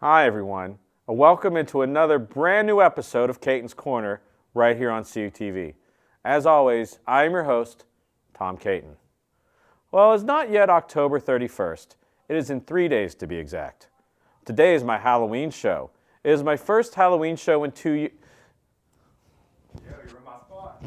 Hi everyone, and welcome into another brand new episode of Caton's Corner right here on CUTV. As always, I am your host, Tom Caton. Well, it's not yet October 31st. It is in 3 days to be exact. Today is my Halloween show. It is my first Halloween show in 2 years. Yeah, you're in my spot.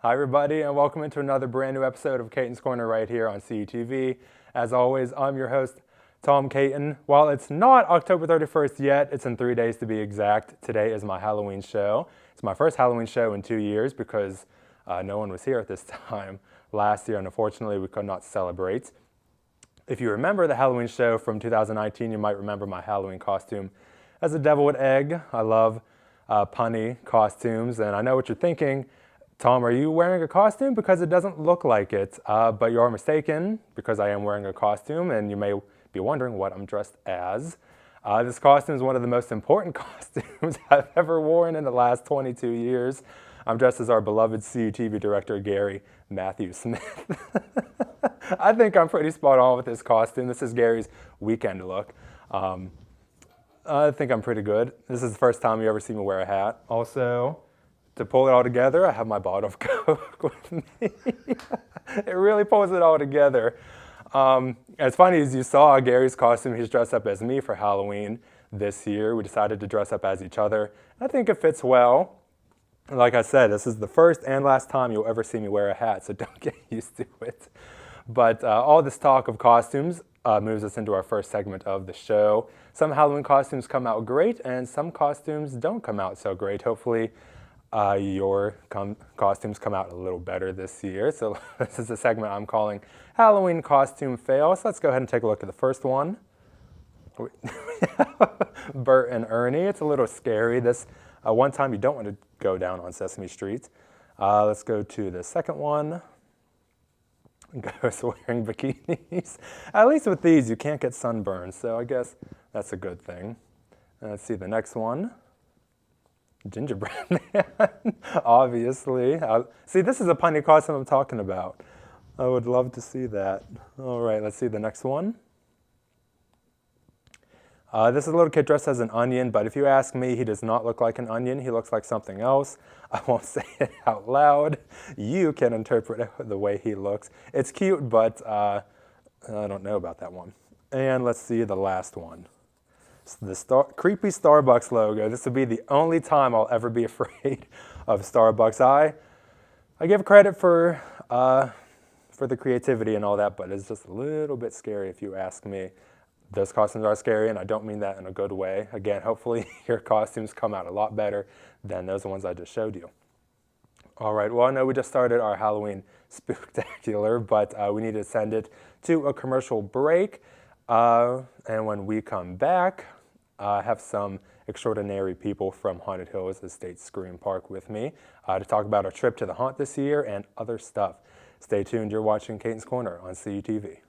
Hi, everybody, and welcome into another brand new episode of Caton's Corner right here on CUTV. As always, I'm your host, Tom Caton. While it's not October 31st yet, it's in 3 days to be exact. Today is my Halloween show. It's my first Halloween show in 2 years because no one was here at this time last year, and unfortunately, we could not celebrate. If you remember the Halloween show from 2019, you might remember my Halloween costume as a deviled egg. I love punny costumes, and I know what you're thinking. Tom, are you wearing a costume? Because it doesn't look like it, but you are mistaken because I am wearing a costume, and you may be wondering what I'm dressed as. This costume is one of the most important costumes I've ever worn in the last 22 years. I'm dressed as our beloved CUTV director, Gary Matthew Smith. I think I'm pretty spot on with this costume. This is Gary's weekend look. I think I'm pretty good. This is the first time you ever see me wear a hat. Also, to pull it all together, I have my bottle of Coke with me. It really pulls it all together. As funny as you saw, Gary's costume, he's dressed up as me for Halloween this year. We decided to dress up as each other. I think it fits well. Like I said, this is the first and last time you'll ever see me wear a hat, so don't get used to it. But all this talk of costumes moves us into our first segment of the show. Some Halloween costumes come out great, and some costumes don't come out so great. Hopefully, your costumes come out a little better this year. So this is a segment I'm calling Halloween Costume Fail. So let's go ahead and take a look at the first one. Bert and Ernie. It's a little scary. This one time you don't want to go down on Sesame Street. Let's go to the second one. Ghosts wearing bikinis. At least with these, you can't get sunburned, so I guess that's a good thing. Let's see the next one. Gingerbread Man, obviously. See, this is a punny costume I'm talking about. I would love to see that. All right, let's see the next one. This is a little kid dressed as an onion, but if you ask me, he does not look like an onion. He looks like something else. I won't say it out loud. You can interpret it the way he looks. It's cute, but I don't know about that one. And let's see the last one. The creepy Starbucks logo. This will be the only time I'll ever be afraid of Starbucks. I give credit for the creativity and all that, but it's just a little bit scary if you ask me. Those costumes are scary, and I don't mean that in a good way. Again, hopefully your costumes come out a lot better than those ones I just showed you. All right, well, I know we just started our Halloween spooktacular, but we need to send it to a commercial break. And when we come back, I have some extraordinary people from Haunted Hills Estate Scream Park with me to talk about our trip to the haunt this year and other stuff. Stay tuned. You're watching Caton's Corner on CUTV.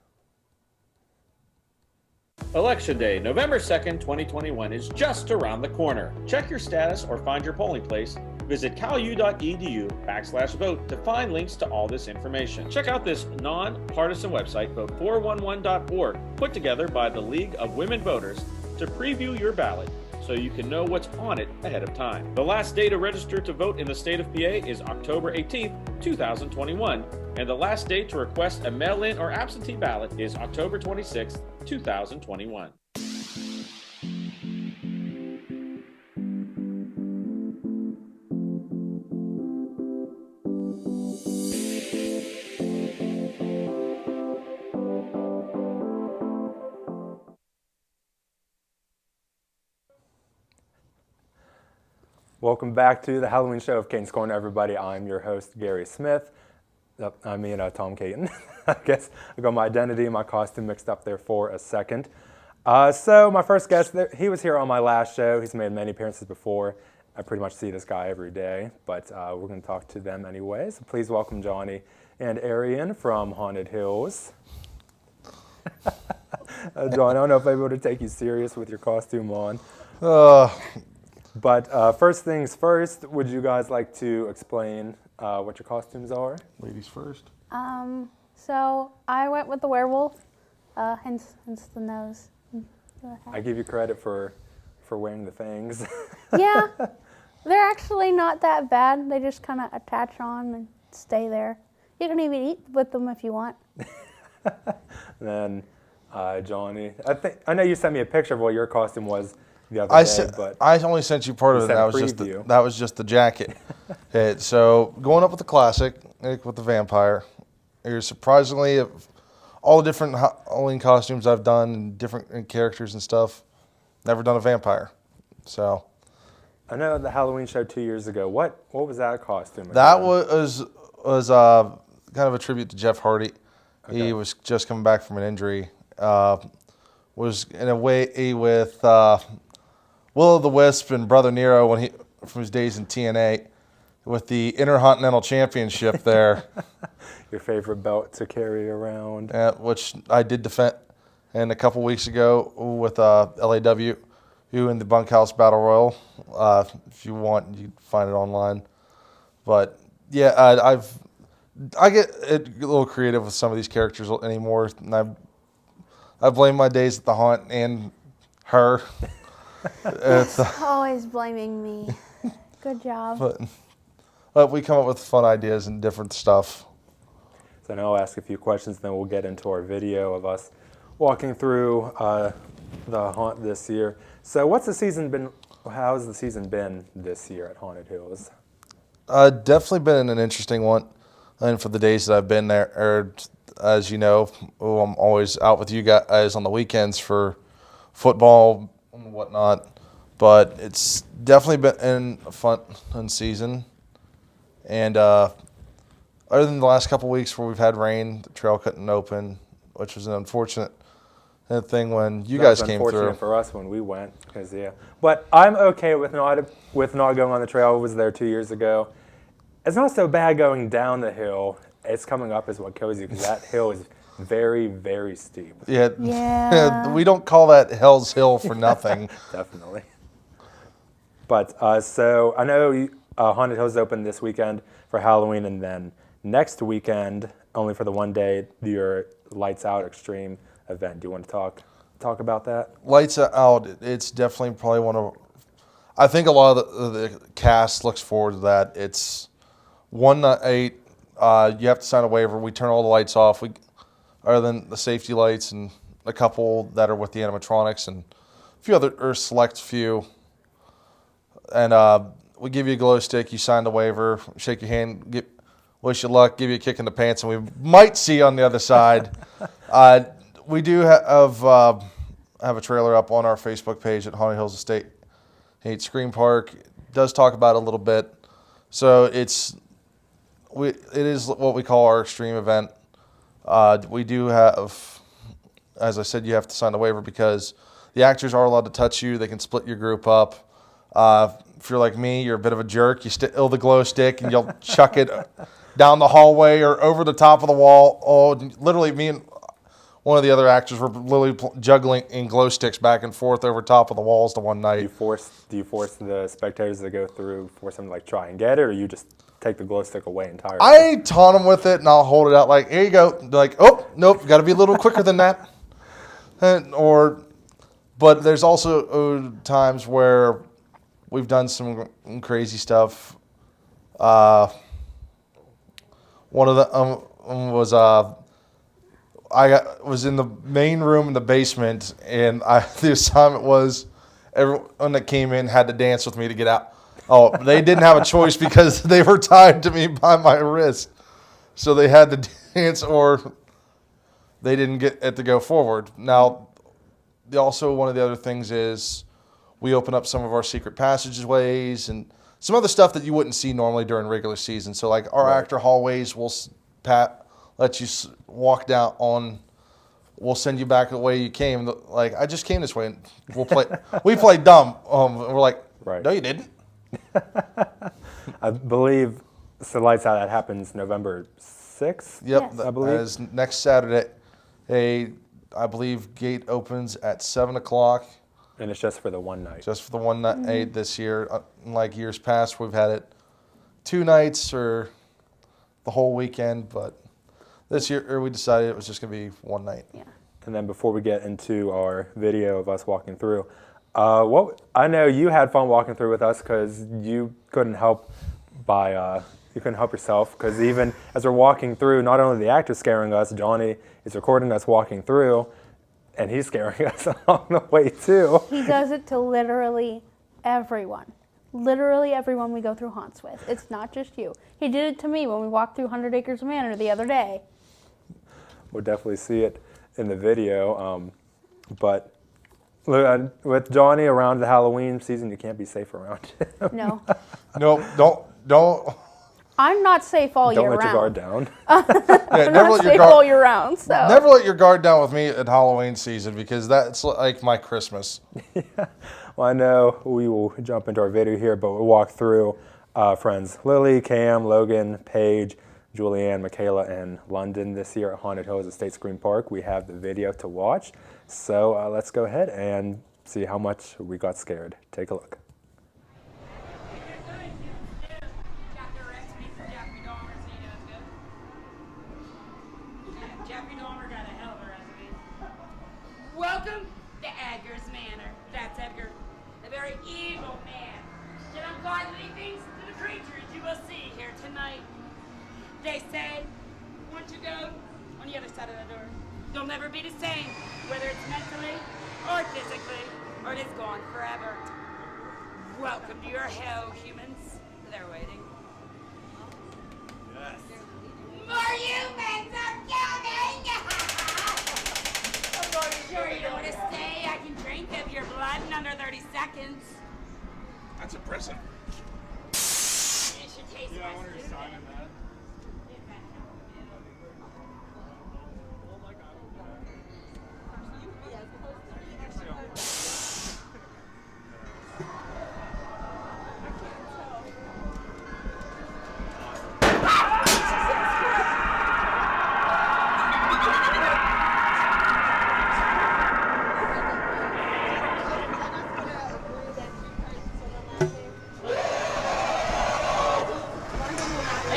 Election Day, November 2nd, 2021 is just around the corner. Check your status or find your polling place. Visit calu.edu/vote to find links to all this information. Check out this non-partisan website, vote411.org, put together by the League of Women Voters to preview your ballot so you can know what's on it ahead of time. The last day to register to vote in the state of PA is October 18th, 2021, and the last day to request a mail-in or absentee ballot is October 26th, 2021. Welcome back to the Halloween show of Caton's Corner, everybody. I'm your host, Gary Smith. Tom Caton. I guess I got my identity and my costume mixed up there for a second. So my first guest, he was here on my last show. He's made many appearances before. I pretty much see this guy every day, but we're going to talk to them anyway. So please welcome Johnny and Arian from Haunted Hills. John, I don't know if I'm able to take you serious with your costume on. But first things first, would you guys like to explain what your costumes are? Ladies first. So I went with the werewolf, hence the nose. I give you credit for wearing the fangs. Yeah, they're actually not that bad. They just kind of attach on and stay there. You can even eat with them if you want. Then Johnny, I know you sent me a picture of what your costume was the other day, but I only sent you part of it. sent That a was preview. that was just the jacket. So going up with the classic, with the vampire, there's surprisingly all the different Halloween costumes I've done and different characters and stuff. Never done a vampire. So I know the Halloween show 2 years ago. What was that costume? that again? was kind of a tribute to Jeff Hardy. Okay. He was just coming back from an injury. Was in a way with Will-O-the-Wisp and Brother Nero from his days in TNA with the Intercontinental Championship there. Your favorite belt to carry around. Which I did defend. And a couple weeks ago with LAW, you in the Bunkhouse Battle Royal. If you want, you can find it online. But yeah, I get a little creative with some of these characters anymore. And I blame my days at the haunt and her. Always blaming me. Good job. But we come up with fun ideas and different stuff. So now I'll ask a few questions, then we'll get into our video of us walking through the haunt this year. So what's the season been? How has the season been this year at Haunted Hills? Definitely been an interesting one. And for the days that I've been there, as you know, I'm always out with you guys on the weekends for football and whatnot. But it's definitely been a fun season. And other than the last couple of weeks where we've had rain, the trail couldn't open, which was an unfortunate thing when you guys came through. Unfortunate for us when we went, But I'm okay with not going on the trail. I was there 2 years ago. It's not so bad going down the hill. It's coming up is what kills you because that hill is very, very steep. Yeah. We don't call that Hell's Hill for nothing. Definitely. But so I know Haunted Hills open this weekend for Halloween, and then next weekend, only for the one day, your Lights Out Extreme event. Do you want to talk about that? Lights Out, it's definitely probably one of, I think a lot of the cast looks forward to that. It's one night, you have to sign a waiver. We turn all the lights off, other than the safety lights and a couple that are with the animatronics and a few other, or select few. And we give you a glow stick, you sign the waiver, shake your hand, wish you luck, give you a kick in the pants, and we might see you on the other side. We do have a trailer up on our Facebook page at Haunted Hills Estate Hate Scream Park. It does talk about it a little bit. So it is what we call our extreme event. We do have, as I said, you have to sign the waiver because the actors are allowed to touch you. They can split your group up. If you're like me, you're a bit of a jerk. You steal the glow stick and you'll chuck it down the hallway or over the top of the wall. Oh, literally, me and one of the other actors were literally juggling in glow sticks back and forth over top of the walls the one night. Do you force the spectators to go through, force them to try and get it, or you just take the glow stick away entirely? I taunt them with it and I'll hold it out like, here you go. They're like, oh, nope, got to be a little quicker than that. But there's also times where we've done some crazy stuff. One of them was I was in the main room in the basement, and the assignment was everyone that came in had to dance with me to get out. Oh, they didn't have a choice because they were tied to me by my wrist, so they had to dance or they didn't get it to go forward. Now, also one of the other things is we open up some of our secret passageways and some other stuff that you wouldn't see normally during regular season. So like our actor hallways will let you walk down on. We'll send you back the way you came. Like I just came this way, and we'll play. We play dumb. We're like, no, you didn't. I believe so. Lights Out, that happens November 6th. Yep, Yes. I believe. that is next Saturday. I believe gate opens at 7:00. And it's just for the one night. Just for the one night this year. Unlike years past, we've had it 2 nights or the whole weekend, but this year we decided it was just going to be one night. Yeah. And then before we get into our video of us walking through, I know you had fun walking through with us because you couldn't help yourself, because even as we're walking through, not only the actor scaring us, Johnny is recording us walking through, and he's scaring us along the way too. He does it to literally everyone. Literally everyone we go through haunts with. It's not just you. He did it to me when we walked through 100 Acres Manor the other day. We'll definitely see it in the video. But with Johnny around the Halloween season, you can't be safe around him. No. No, don't. I'm not safe all year Don't let your guard round. down. Yeah, I'm never not let your safe all guard. year round, so. Never let your guard down with me at Halloween season, because that's like my Christmas. Well, I know we will jump into our video here, but we'll walk through friends Lily, Cam, Logan, Paige, Julianne, Michaela, and London this year at Haunted Hills Estate Scream Park. We have the video to watch, so let's go ahead and see how much we got scared. Take a look. Welcome to Edgar's Manor. That's Edgar, a very evil man. Did ungodly things to the creatures you will see here tonight. They say, once you go on the other side of the door, you'll never be the same, whether it's mentally or physically, or it is gone forever. Welcome to your hell, humans. They're waiting. Yes. More humans are coming! Sure you want to stay? I can drink of your blood in under 30 seconds. That's a prison. It should taste Yeah, I less wonder who's stupid. signing that.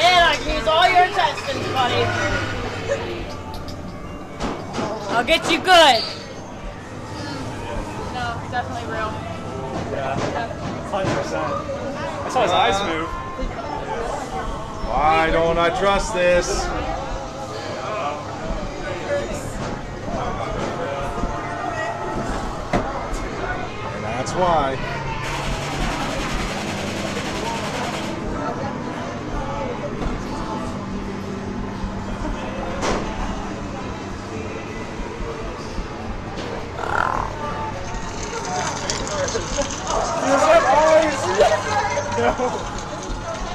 And I can use all your intestines, buddy. I'll get you good. No, definitely real. Yeah, 100%. I saw his eyes move. Why don't I trust this? And that's why.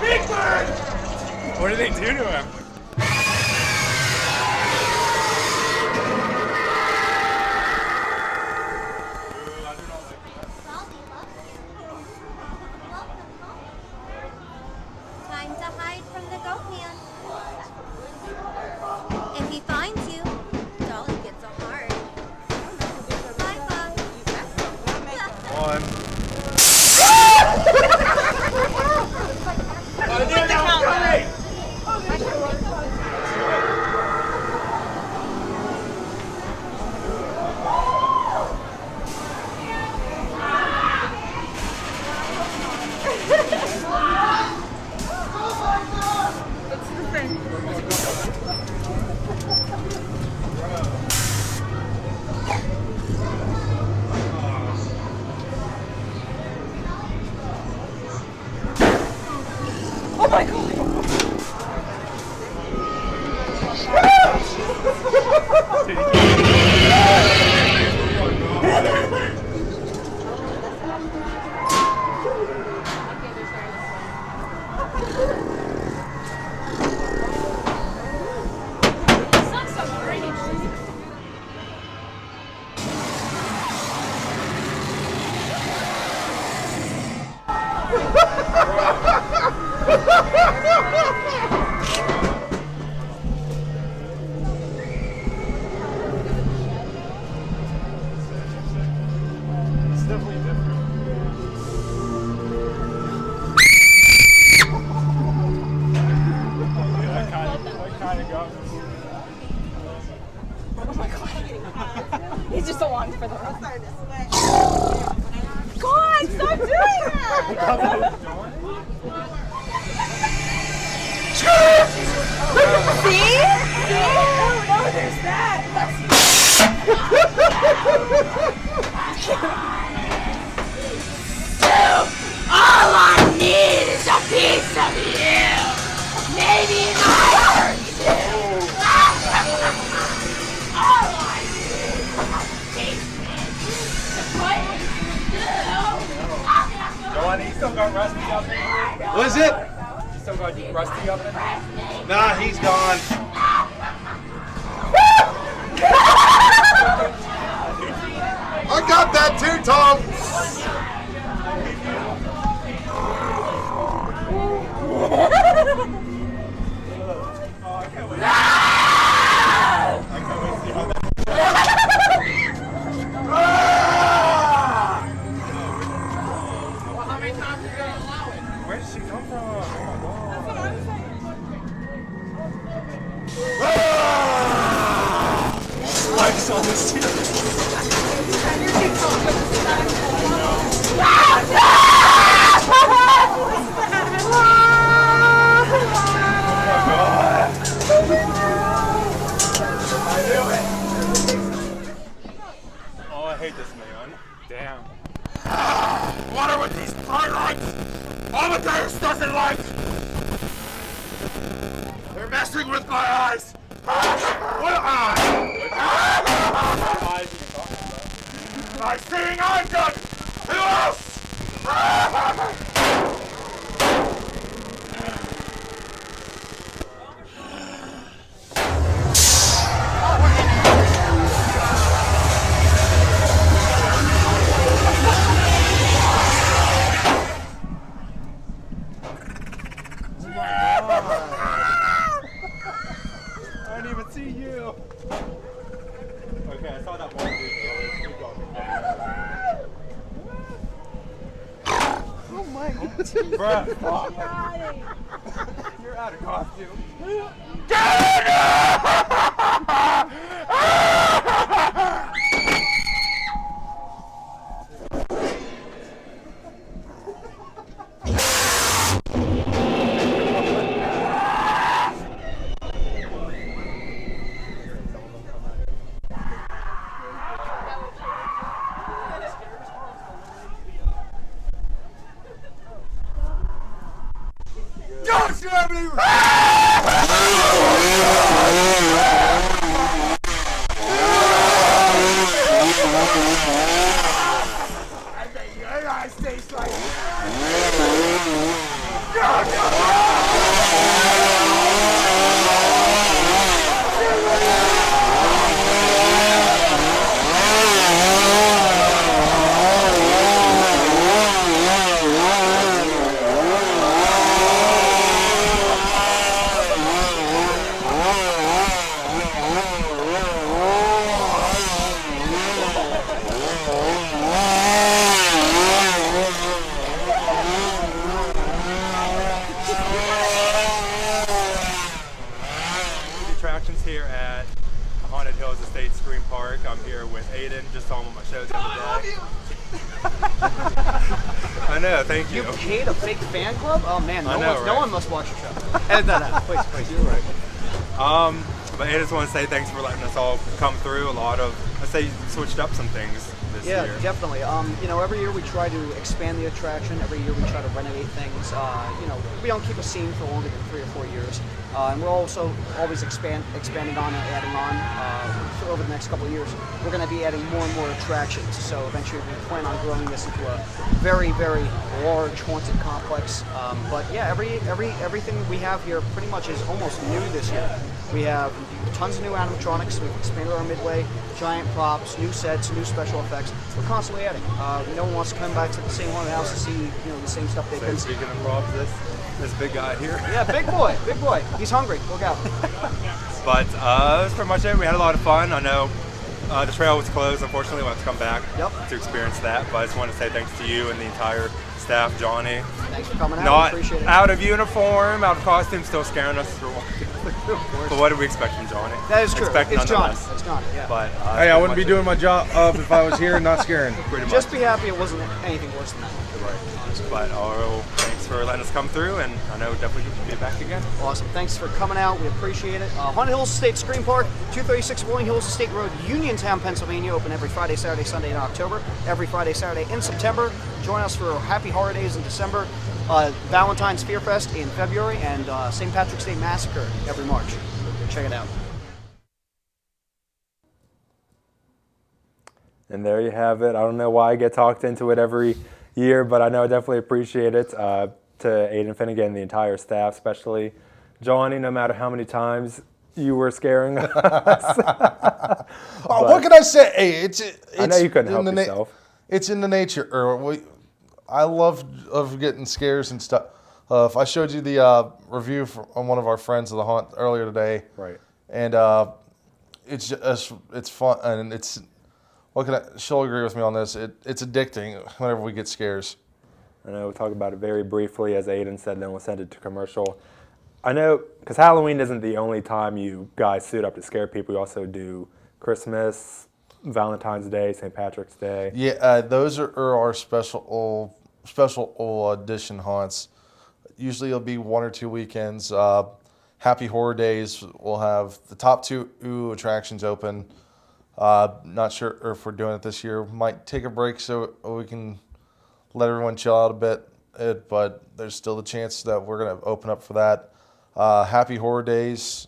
Big Bird! What did they do to him? Time to hide from the goat man. If he finds you, Dolly gets a heart. Bye, Bob. One. It's definitely different. I kind of got me. He's just along for the ride. God, stop doing that! See? No, there's that. All I need is a piece of you. Maybe I hurt you. All I need is a piece of you. Joanne, you still got Rusty up in here? What is it? You still got Rusty up in here? Nah, he's gone. I got that too, Tom. Where did she come from? Oh my God. Mike's on this team. Oh, I hate this man. Damn. What are with these bright lights? Amadeus doesn't like. They're messing with my eyes. What eyes? I seeing I'm done. Who else? I didn't even see you. Okay, I saw that one dude earlier. Keep going. Oh my God. Bruh, fuck. You're out of costume. Don't you ever even... I stay straight. Attractions here at Haunted Hills Estate Scream Park. I'm here with Aiden. Just saw him on my show the other day. I know, thank you. You paid a fake fan club? Oh man, I know, no right? one must watch your show. Edit that out, please. You're right. But I just want to say thanks for letting us all come through. I'd say you switched up some things this year. Yeah, definitely. Every year we try to expand the attraction. Every year we try to renovate things. We don't keep a scene for longer than 3 or 4 years. And we're also always expanding on and adding on. So over the next couple of years, we're going to be adding more and more attractions. So eventually we plan on growing this into a very, very large haunted complex. But yeah, everything we have here pretty much is almost new this year. We have tons of new animatronics. We've expanded our midway, giant props, new sets, new special effects. we're constantly adding. No one wants to come back to the same haunted house to see the same stuff they've been seeing. Speaking of props, this big guy here. Yeah, big boy. He's hungry. Look out. But that's pretty much it. We had a lot of fun. I know the trail was closed, unfortunately. We'll have to come back to experience that. But I just want to say thanks to you and the entire staff, Johnny. Thanks for coming out. Not We appreciate it. out of uniform, out of costume, still scaring us for walking. But what did we expect from Johnny? That is true. Expect It's Johnny. nonetheless. It's Johnny. Yeah. But Hey, I wouldn't be doing my job if I was here and not scaring. pretty much. Just be happy it wasn't anything worse than that. Right. But thanks for letting us come through, and I know definitely we'll be back again. Awesome. Thanks for coming out. We appreciate it. Haunted Hills Estate Scream Park, 236 Rolling Hills Estate Road, Uniontown, Pennsylvania. Open every Friday, Saturday, Sunday in October. Every Friday, Saturday in September. Join us for Happy Horror Days in December. Valentine's Fear Fest in February, and St. Patrick's Day Massacre every March. Check it out. And there you have it. I don't know why I get talked into it every year, but I know I definitely appreciate it. To Aiden Finnegan and the entire staff, especially Johnny, no matter how many times you were scaring us. What can I say? Hey, it's I know you couldn't in help the yourself. It's in the nature. I love of getting scares and stuff. If I showed you the review on one of our friends of the haunt earlier today, Right. and it's fun, and it's she'll agree with me on this. It's addicting whenever we get scares. I know we'll talk about it very briefly, as Aiden said, then we'll send it to commercial. I know, because Halloween isn't the only time you guys suit up to scare people. You also do Christmas, Valentine's Day, St. Patrick's Day. Yeah, those are our special edition haunts. Usually it'll be 1 or 2 weekends. Happy Horror Days, we'll have the top 2 attractions open. Not sure if we're doing it this year. Might take a break so we can let everyone chill out a bit, but there's still the chance that we're going to open up for that. Happy Horror Days,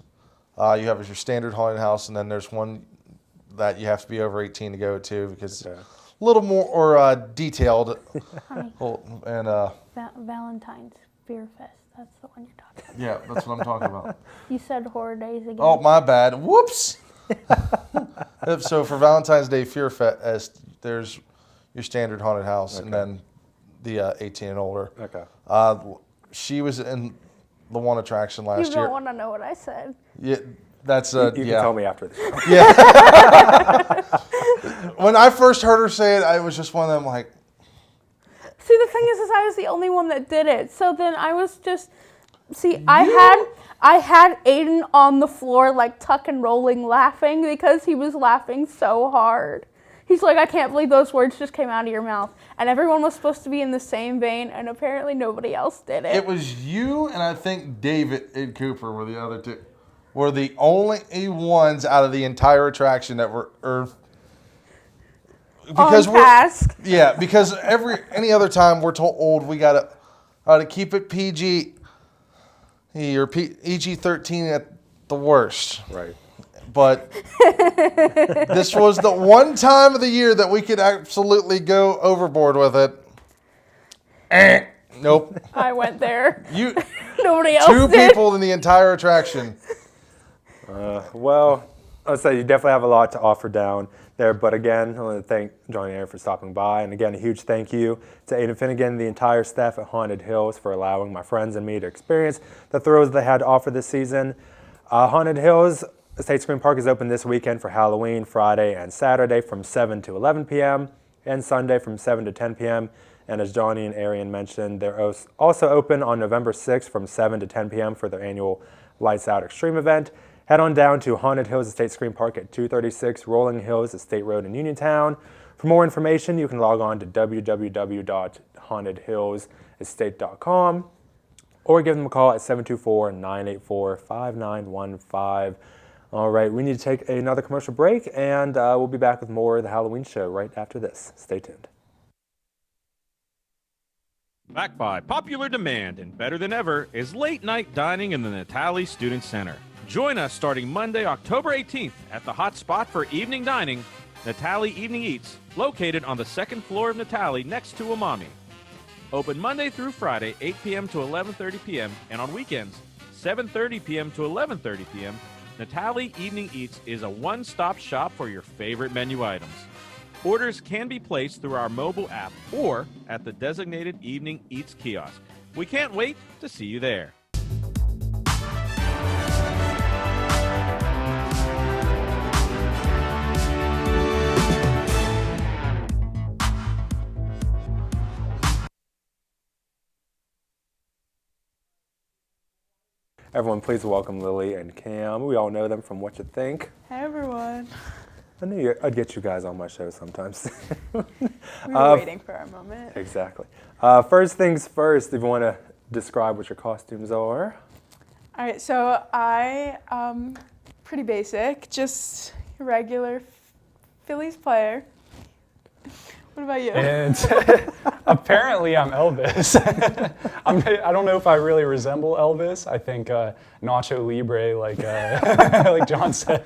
you have your standard haunted house, and then there's one that you have to be over 18 to go to because it's a little more detailed. And Valentine's Fear Fest. That's the one you're talking about. yeah, that's what I'm talking about. You said Horror Days again. Oh, my bad. Whoops. So for Valentine's Day Fear Fest, there's your standard haunted house, and then the 18 and older. Okay. She was in the one attraction last You year. don't want to know what I said. Yeah, that's You can tell me after this. When I first heard her say it, I was just one of them like. See, the thing is I was the only one that did it. So then I was just, I had Aiden on the floor like tuck and rolling laughing because he was laughing so hard. He's like, I can't believe those words just came out of your mouth. And everyone was supposed to be in the same vein, and apparently nobody else did it. It was you and I think David and Cooper were the other two. Were the only ones out of the entire attraction that were because on task. Yeah, because any other time we're told we gotta keep it PG or PG-13 at the worst. Right. But this was the one time of the year that we could absolutely go overboard with it. Nope. I went there. Nobody else 2 did. people in the entire attraction. Well, I'll say you definitely have a lot to offer down there. But again, I want to thank Johnny and Aaron for stopping by. And again, a huge thank you to Aiden Finnegan and the entire staff at Haunted Hills for allowing my friends and me to experience the thrills they had to offer this season. Haunted Hills Estate Scream Park is open this weekend for Halloween, Friday and Saturday from 7 to 11 p.m. and Sunday from 7 to 10 p.m. And as Johnny and Arian mentioned, they're also open on November 6th from 7 to 10 p.m. for their annual Lights Out Extreme event. Head on down to Haunted Hills Estate Scream Park at 236 Rolling Hills Estate Road in Uniontown. For more information, you can log on to www.hauntedhillsestate.com or give them a call at 724-984-5915. All right, we need to take another commercial break, and we'll be back with more of the Halloween show right after this. Stay tuned. Back by popular demand and better than ever is late night dining in the Natali Student Center. Join us starting Monday, October 18th at the hot spot for evening dining, Natali Evening Eats, located on the 2nd floor of Natali next to Umami. Open Monday through Friday, 8 p.m. to 11:30 p.m., and on weekends, 7:30 p.m. to 11:30 p.m., Natali Evening Eats is a one-stop shop for your favorite menu items. Orders can be placed through our mobile app or at the designated Evening Eats kiosk. We can't wait to see you there. Everyone, please welcome Lily and Cam. We all know them from What You Think. Hey everyone. I knew I'd get you guys on my show sometimes. We were waiting for our moment. Exactly. First things first, if you want to describe what your costumes are. All right, so I pretty basic, just a regular Phillies player. What about you? And apparently I'm Elvis. I don't know if I really resemble Elvis. I think Nacho Libre, like like John said.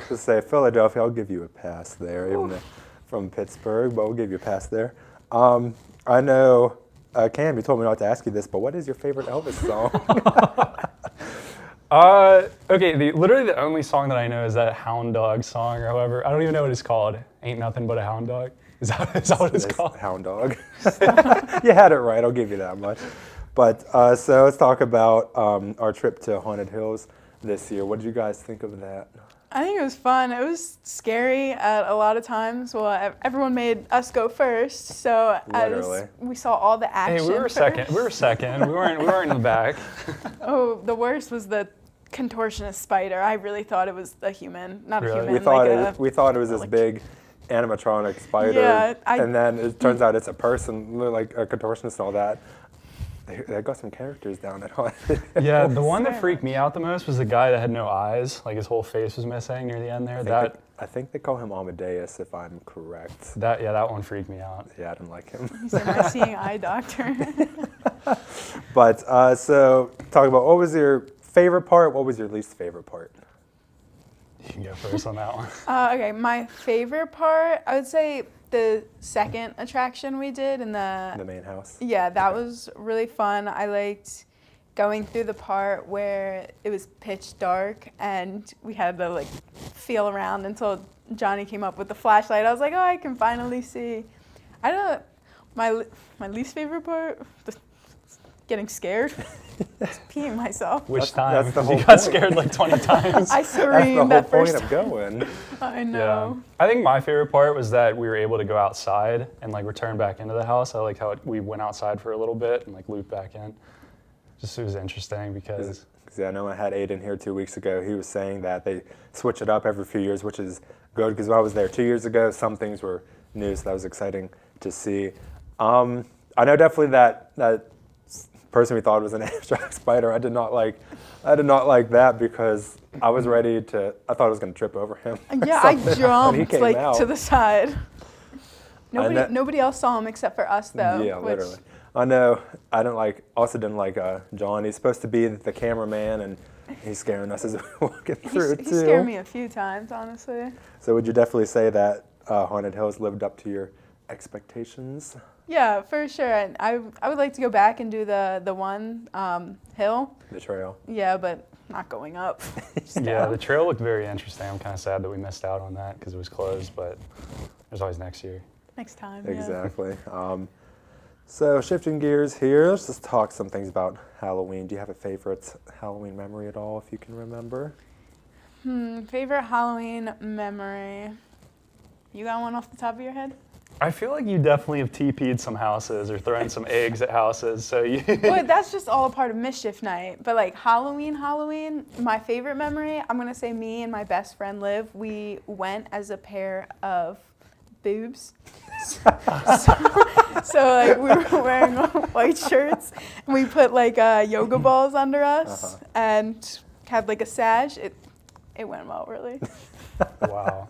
Just say Philadelphia, I'll give you a pass there, even though from Pittsburgh, but we'll give you a pass there. I know, Cam, you told me not to ask you this, but what is your favorite Elvis song? Okay, literally the only song that I know is that Hound Dog song or however. I don't even know what it's called. Ain't Nothing But a Hound Dog. Is that what it's called? Hound Dog. You had it right, I'll give you that much. But so let's talk about our trip to Haunted Hills this year. What did you guys think of that? I think it was fun. It was scary at a lot of times. Well, everyone made us go first, so Literally. as we saw all the action. Hey, we were first. second. We were second. We weren't in the back. Oh, the worst was the contortionist spider. I really thought it was a human, not Really? a human. We thought it was this big animatronic spider, Yeah, and then it turns out it's a person, like a contortionist and all that. They got some characters down at Haunted. Yeah, the one that freaked me out the most was the guy that had no eyes, like his whole face was missing near the end there. I think they call him Amadeus, if I'm correct. That one freaked me out. Yeah, I didn't like him. He's my seeing eye doctor. But so talk about what was your favorite part, what was your least favorite part? You can go first on that one. Okay, my favorite part, I would say the second attraction we did in The main house. Yeah, that was really fun. I liked going through the part where it was pitch dark and we had to like feel around until Johnny came up with the flashlight. I was like, oh, I can finally see. I don't know, my least favorite part, getting scared, just peeing myself. Which time? That's the whole You got point. scared like 20 times. I That's the screamed whole that point first of time. going. I know. I think my favorite part was that we were able to go outside and like return back into the house. I like how we went outside for a little bit and like looped back in. Just it was interesting because Yeah, I know I had Aiden here 2 weeks ago. He was saying that they switch it up every few years, which is good because when I was there 2 years ago, some things were new, so that was exciting to see. I know definitely that person we thought was an abstract spider. I did not like that because I was ready to. I thought I was going to trip over him. Yeah, I When he jumped came like out. to the side. know- Nobody else saw him except for us though. Yeah, which- literally. I know. I also didn't like John. He's supposed to be the cameraman, and he's scaring us as we're walking through He too. scared me a few times, honestly. So would you definitely say that Haunted Hills lived up to your expectations? Yeah, for sure. And I would like to go back and do the one hill. The trail. Yeah, but not going up. yeah, the trail looked very interesting. I'm kind of sad that we missed out on that because it was closed, but there's always next year. Next time. Yeah. Exactly. So shifting gears here, let's just talk some things about Halloween. Do you have a favorite Halloween memory at all, if you can remember? Favorite Halloween memory. You got one off the top of your head? I feel like you definitely have TP'd some houses or thrown some eggs at houses. So you. Well, that's just all a part of Mischief Night. But like Halloween, my favorite memory, I'm gonna say me and my best friend Liv, we went as a pair of boobs. so like we were wearing white shirts and we put like yoga balls under us and had like a sash. It went well, really. Wow.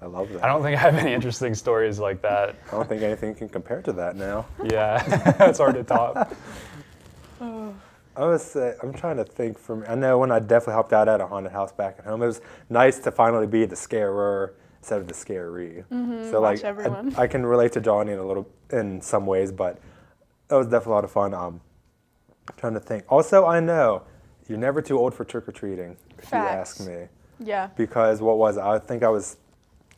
I love that. I don't think I have any interesting stories like that. I don't think anything can compare to that now. Yeah, it's hard to top. I would say, I'm trying to think I know when I definitely helped out at a haunted house back at home, it was nice to finally be the scarer instead of the scaree. So watch like, everyone. I can relate to Johnny in some ways, but that was definitely a lot of fun. I'm trying to think. Also, I know you're never too old for trick-or-treating, if Facts. you ask me. Yeah. Because what was it? I think I was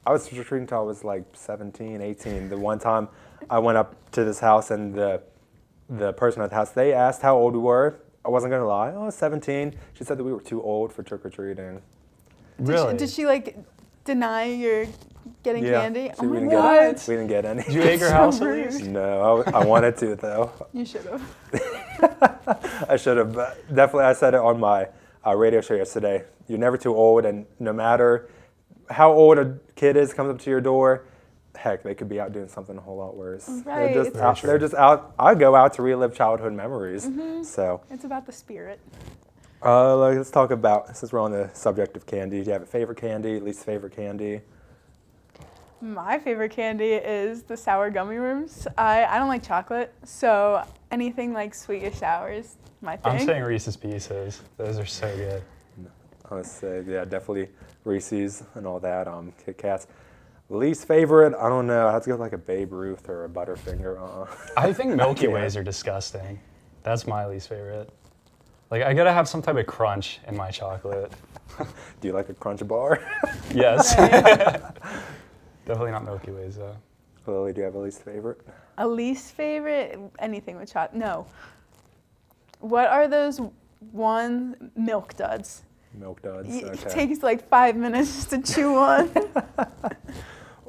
I was trick-or-treating until I was like 17, 18. The one time I went up to this house and the person at the house, they asked how old we were. I wasn't going to lie. Oh, 17. She said that we were too old for trick-or-treating. Really? Did she like deny your getting candy? So Oh we my didn't god. get we didn't get any. Did you egg her house at least? No, I wanted to though. You should have. I should have. Definitely, I said it on my radio show yesterday. You're never too old, and no matter how old a kid is, comes up to your door, heck, they could be out doing something a whole lot worse. Right. They're just out. I go out to relive childhood memories. So It's about the spirit. let's talk about, since we're on the subject of candy, do you have a favorite candy, least favorite candy? My favorite candy is the sour gummy worms. I don't like chocolate, so anything like sweet or sour is my thing. I'm saying Reese's Pieces. Those are so good. I would say, yeah, definitely Reese's and all that, Kit Kats. Least favorite, I don't know. I have to go with like a Babe Ruth or a Butterfinger. I think Milky can't. Ways are disgusting. That's my least favorite. Like, I gotta have some type of crunch in my chocolate. Do you like a Crunch bar? Yes. Definitely not Milky Ways, though. Lily, do you have a least favorite? A least favorite? Anything with chocolate? No. What are those milk duds? Milk Duds. It Okay. takes like 5 minutes to chew on.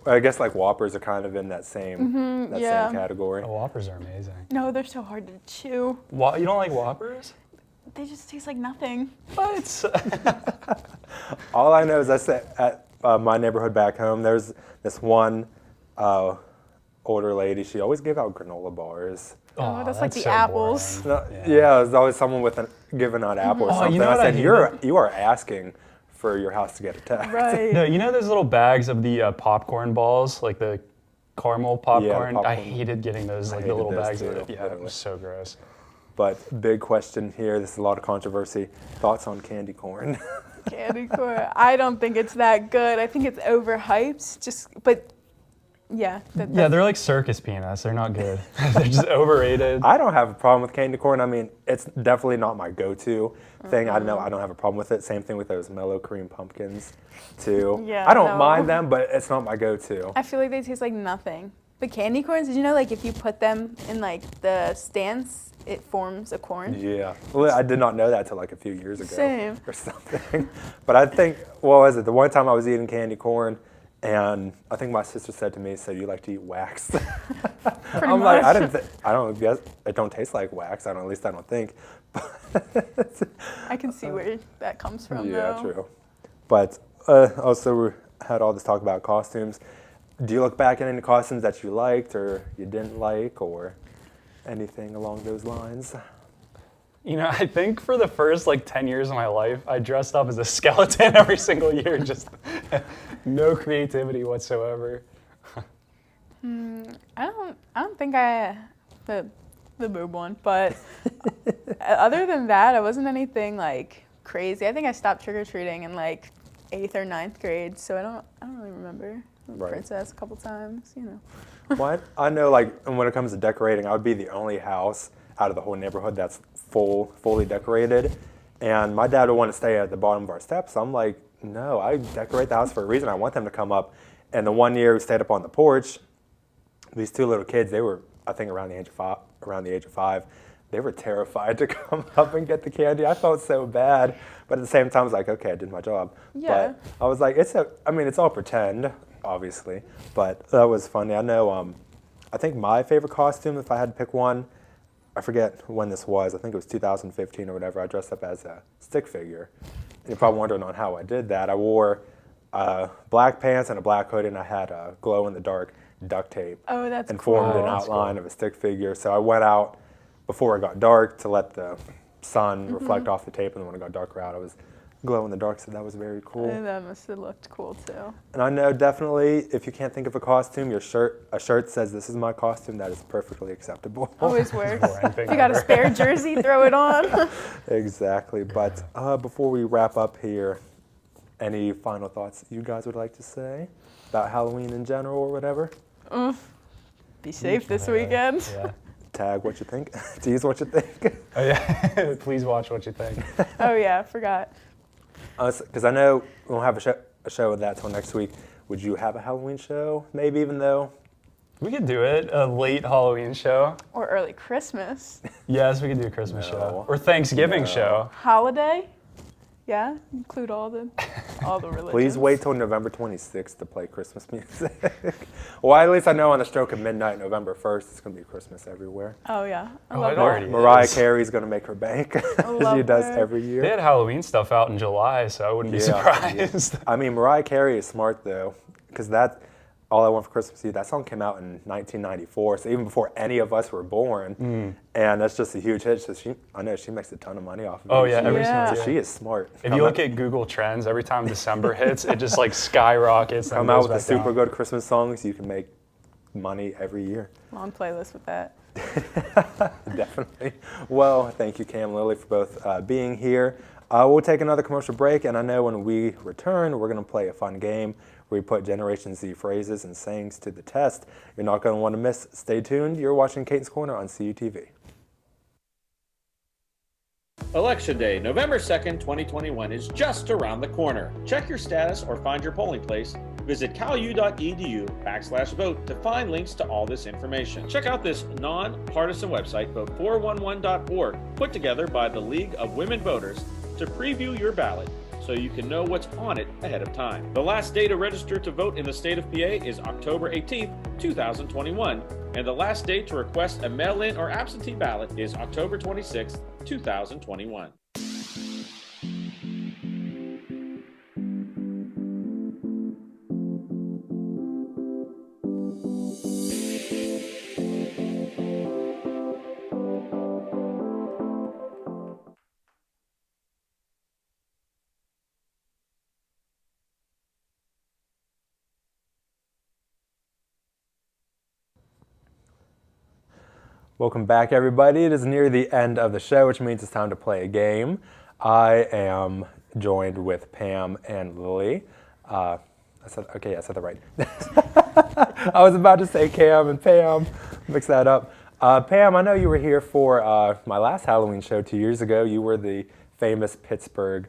I guess like Whoppers are kind of in that same yeah. same category. The Whoppers are amazing. No, they're so hard to chew. You don't like Whoppers? They just taste like nothing. What? All I know is I said at my neighborhood back home, there's this one older lady. She always gave out granola bars. Oh, that's like the so apples. boring. No, yeah, there's always someone with giving out apple or Oh, something. you know I what I said, hated? you are asking for your house to get attacked. Right. No, you know those little bags of the popcorn balls, like the caramel popcorn? I popcorn. hated getting those, I like the hated little those bags of too, it. Yeah, it literally. was so gross. But big question here. This is a lot of controversy. Thoughts on candy corn? Candy corn. I don't think it's that good. I think it's overhyped. Yeah. Yeah, they're like circus peanuts. They're not good. They're just overrated. I don't have a problem with candy corn. I mean, it's definitely not my go-to thing. I know I don't have a problem with it. Same thing with those mellow cream pumpkins, too. Yeah, I don't no. mind them, but it's not my go-to. I feel like they taste like nothing. But candy corns, did you know like if you put them in like the stands, it forms a corn? Yeah. Well, I did not know that till like a few years ago. Same. Or something. But I think, what was it? The one time I was eating candy corn, and I think my sister said to me, "So you like to eat wax?" I'm like, much. I don't guess it don't taste like wax. At least I don't think. I can see where that comes from Yeah, though. true. But also we had all this talk about costumes. Do you look back at any costumes that you liked or you didn't like or anything along those lines? You know, I think for the first like 10 years of my life, I dressed up as a skeleton every single year. Just no creativity whatsoever. I don't think the boob one, but other than that, it wasn't anything like crazy. I think I stopped trick or treating in like 8th or 9th grade, so I don't really remember. Right. Princess a couple times, you know. Well, I know, like, when it comes to decorating, I would be the only house out of the whole neighborhood that's fully decorated. And my dad would want to stay at the bottom of our steps. So I'm like, no, I decorate the house for a reason. I want them to come up. And the one year we stayed up on the porch, these two little kids, they were, I think, around the age of 5. They were terrified to come up and get the candy. I felt so bad. But at the same time, I was like, okay, I did my job. Yeah. But I was like, it's all pretend, obviously. But that was funny. I know, I think my favorite costume, if I had to pick one, I forget when this was. I think it was 2015 or whatever. I dressed up as a stick figure. And you're probably wondering on how I did that. I wore black pants and a black hoodie, and I had a glow-in-the-dark duct tape. Oh, that's and cool. formed an outline of a stick figure. So I went out before it got dark to let the sun reflect off the tape, and then when it got darker out, I was glow in the dark, so that was very cool. That must have looked cool too. And I know definitely if you can't think of a costume, a shirt says this is my costume, that is perfectly acceptable. Always works. Boring thing If you got a ever. spare jersey, throw it on. Exactly. But before we wrap up here, any final thoughts you guys would like to say about Halloween in general or whatever? Be safe this weekend. Yeah. Tag what you think. Tease what you think. Oh yeah. Please watch what you think. Oh yeah, I forgot. Because I know we won't have a show of that till next week. would you have a Halloween show? Maybe, even though. We could do it, a late Halloween show. Or early Christmas. Yes, we could do a Christmas No. show. Or Thanksgiving No. show. Holiday? Yeah, include all the religions. Please wait till November 26th to play Christmas music. Well, at least I know on the stroke of midnight, November 1st, it's going to be Christmas everywhere. Oh yeah, I Oh, love it that. already Mariah is. Carey's going to make her bank, as love she does her. every They year. had Halloween stuff out in July, so I wouldn't be Yeah. surprised. I mean, Mariah Carey is smart, though, because that All I Want for Christmas Eve, that song came out in 1994, so even before any of us were born, and that's just a huge hit. So I know she makes a ton of money off of it. Oh, yeah, every Yeah. single So year. she is smart. If you look at Google Trends, every time December hits, it just like skyrockets. and come out goes with the back super down. good Christmas songs, you can make money every year. Long playlist with that. Definitely. Well, thank you, Cam and Lily, for both being here. We'll take another commercial break, and I know when we return, we're going to play a fun game where we put Generation Z phrases and sayings to the test. You're not going to want to miss. Stay tuned. You're watching Caton's Corner on CUTV. Election Day, November 2nd, 2021 is just around the corner. Check your status or find your polling place. Visit calu.edu/vote to find links to all this information. Check out this non-partisan website, vote411.org, put together by the League of Women Voters to preview your ballot so you can know what's on it ahead of time. The last day to register to vote in the state of PA is October 18th, 2021, and the last day to request a mail-in or absentee ballot is October 26th, 2021. Welcome back, everybody. It is near the end of the show, which means it's time to play a game. I am joined with Pam and Lily. I said that right. I was about to say Cam and Pam. Mix that up. Pam, I know you were here for my last Halloween show 2 years ago. You were the famous Pittsburgh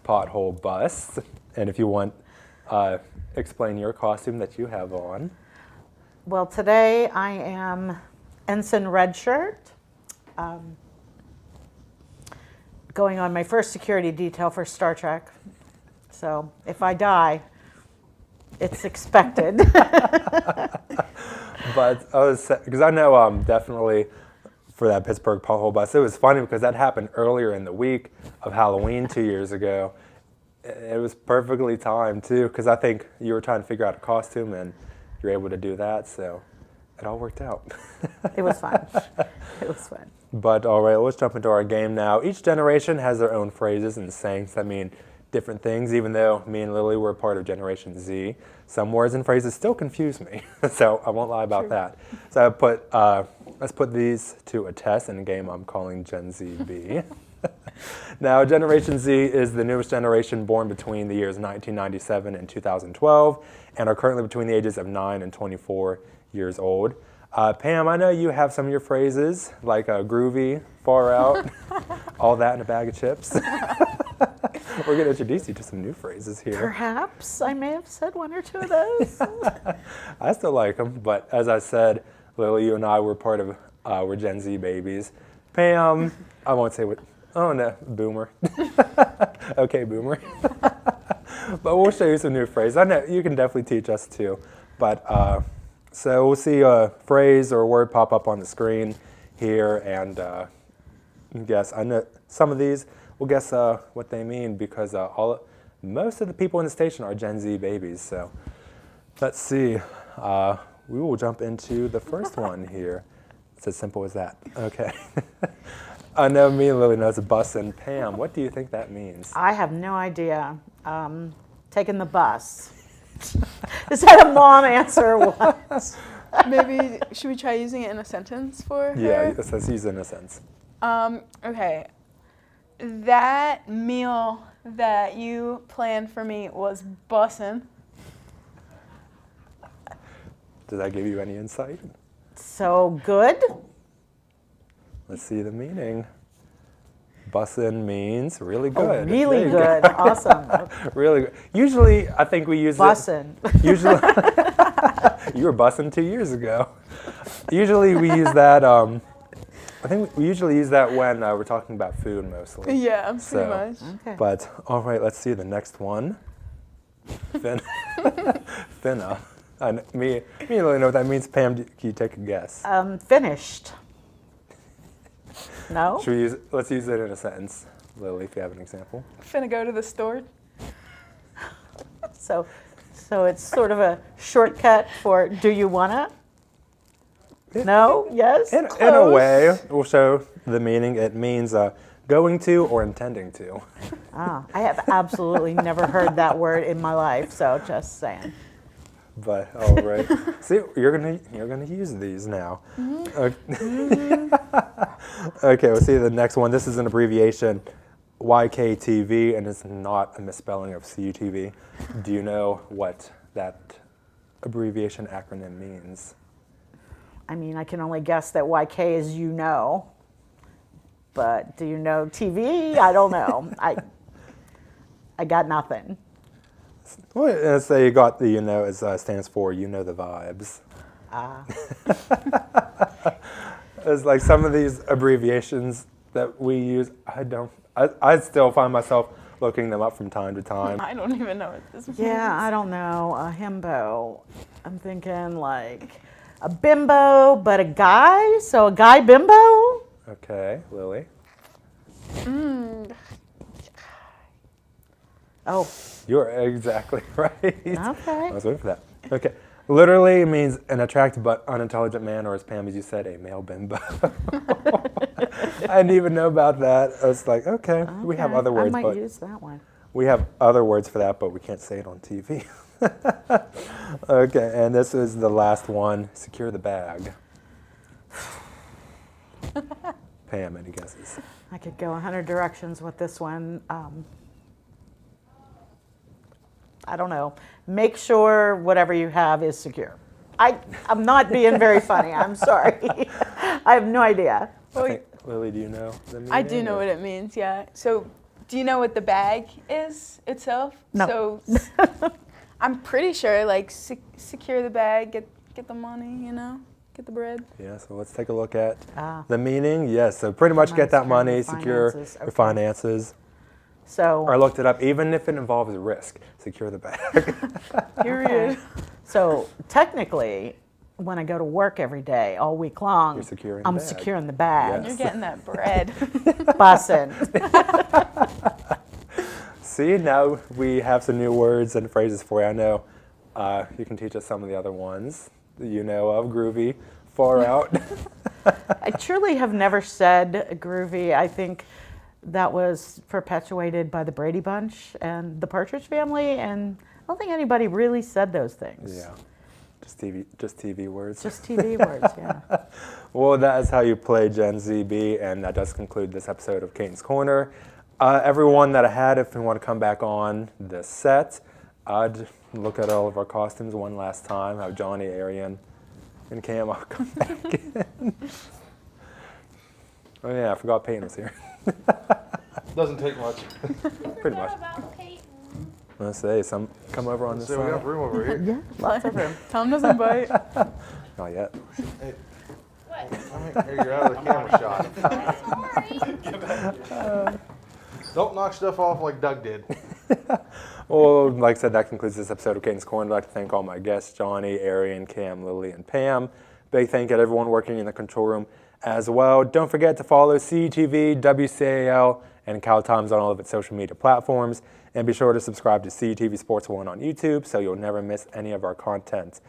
pothole bus. And if you want, explain your costume that you have on. Well, today I am Ensign Red Shirt, going on my first security detail for Star Trek. So if I die, it's expected. But because I know definitely for that Pittsburgh pothole bus, it was funny because that happened earlier in the week of Halloween 2 years ago. It was perfectly timed too, because I think you were trying to figure out a costume and you're able to do that, so it all worked out. It was fun. It was fun. But all right, let's jump into our game now. Each generation has their own phrases and sayings that mean different things, even though me and Lily were a part of Generation Z. Some words and phrases still confuse me, so I won't lie about that. So let's put these to a test in a game I'm calling Gen Z B. Now, Generation Z is the newest generation born between the years 1997 and 2012 and are currently between the ages of 9 and 24 years old. Pam, I know you have some of your phrases, like groovy, far out, all that in a bag of chips. We're going to introduce you to some new phrases here. Perhaps I may have said one or two of those. I still like them, but as I said, Lily, you and I were part of, we're Gen Z babies. Pam, I won't say what, oh no, boomer. Okay, boomer. But we'll show you some new phrases. I know you can definitely teach us too. But so we'll see a phrase or a word pop up on the screen here, and guess. I know some of these. We'll guess what they mean because most of the people in the station are Gen Z babies. So let's see. We will jump into the first one here. It's as simple as that. Okay. I know me and Lily knows a bus, and Pam, what do you think that means? I have no idea. Taking the bus. Is that a mom answer or what? Maybe should we try using it in a sentence for her? Yeah, let's use it in a sense. Okay. That meal that you planned for me was bussin'. Does that give you any insight? So good. Let's see the meaning. Bussin' means really Oh, good. really There you go. good. Awesome. Really good. Usually, I think we use Bussin'. it. Usually, you were bussing 2 years ago. Usually, we use that. I think we usually use that when we're talking about food mostly. Yeah, pretty much. Okay. But all right, let's see the next one. Finna. Me don't really know what that means. Pam, can you take a guess? Finished. No? Let's use it in a sentence. Lily, if you have an example. Finna go to the store. So it's sort of a shortcut for do you wanna? No? Yes? In a way, we'll show the meaning. It means going to or intending to. Ah, I have absolutely never heard that word in my life, so just saying. But all right, see, you're gonna use these now. Okay, we'll see the next one. This is an abbreviation, YKTV, and it's not a misspelling of CUTV. Do you know what that abbreviation acronym means? I mean, I can only guess that YK is you know, but do you know TV? I don't know. I got nothing. Well, let's say you got the it stands for you know the vibes. Ah. It's like some of these abbreviations that we use, I still find myself looking them up from time to time. I don't even know what this means. Yeah, I don't know. A himbo. I'm thinking like a bimbo, but a guy? So a guy bimbo? Okay, Lily. Oh, You're exactly right. okay. I was waiting for that. Okay. Literally means an attractive but unintelligent man, or as Pam, as you said, a male bimbo. I didn't even know about that. I was like, okay, we have other words, I might but use that one. we have other words for that, but we can't say it on TV. Okay, and this is the last one. Secure the bag. Pam, any guesses? I could go 100 directions with this one. I don't know. Make sure whatever you have is secure. I'm not being very funny. I'm sorry. I have no idea. Lily, do you know the meaning? I do know what it means, yeah. So, do you know what the bag is itself? No. So, I'm pretty sure, like, secure the bag, get the money, get the bread. Yeah, so let's take a look at Ah. the meaning. Yes, so pretty much get that money, secure Finances, your okay. finances. So, I looked it up, even if it involves risk, secure the bag. Period. so technically, when I go to work every day, all week long, You're securing the I'm bag. securing the bag. You're getting that bread. Bussin'. See, now we have some new words and phrases for you. I know you can teach us some of the other ones that you know of. Groovy, far out. I truly have never said groovy. I think that was perpetuated by the Brady Bunch and the Partridge Family, and I don't think anybody really said those things. Yeah, just TV words. Just TV words, yeah. Well, that is how you play Gen ZB, and that does conclude this episode of Caton's Corner. Everyone that I had, if you want to come back on the set, I'd look at all of our costumes one last time, have Johnny, Arian, and Cam all come back in. Oh yeah, I forgot Peyton was here. Doesn't take much. Pretty much. Let's say come over on this So we got side. room over here. Yeah, lots of room. Tom doesn't bite. Not yet. Hey, here you're out of the camera shot. Don't knock stuff off like Doug did. Well, like I said, that concludes this episode of Caton's Corner. I'd like to thank all my guests, Johnny, Arian, Cam, Lily, and Pam. Big thank you to everyone working in the control room as well. Don't forget to follow CTV, WCAL, and Cal Times on all of its social media platforms. And be sure to subscribe to CTV Sports 1 on YouTube so you'll never miss any of our content.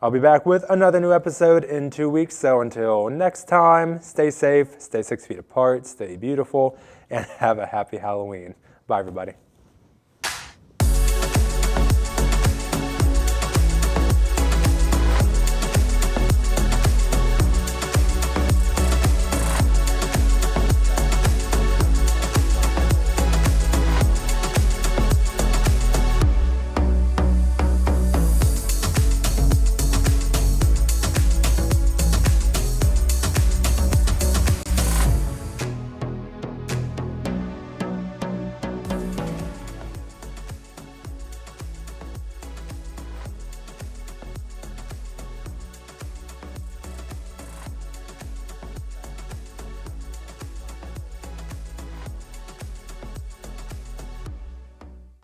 I'll be back with another new episode in 2 weeks. So until next time, stay safe, stay 6 feet apart, stay beautiful, and have a happy Halloween. Bye, everybody.